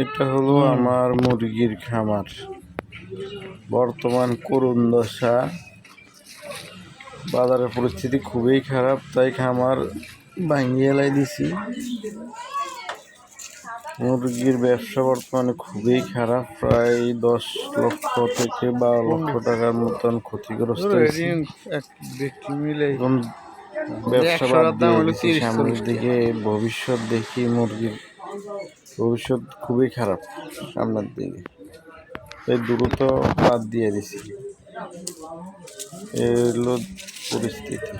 এটা হলো আমার মুরগির খামার। বর্তমান করুণ দশা, বাজারের পরিস্থিতি খুবই খারাপ, তাই খামার ভাঙিয়ে এলাই দিছি। মুরগির ব্যবসা বর্তমানে খুবই খারাপ, প্রায় 10 লক্ষ থেকে 12 লক্ষ টাকার মতন ক্ষতিগ্রস্ত হয়েছে। এখন ব্যবসা বাদ দিয়ে দিছি, সামনের দিকে ভবিষ্যৎ দেখি মুরগির ভবিষ্যৎ খুবই খারাপ সামনের দিকে, তাই দ্রুত বাদ দিয়ে দিছি। এই হলো পরিস্থিতি।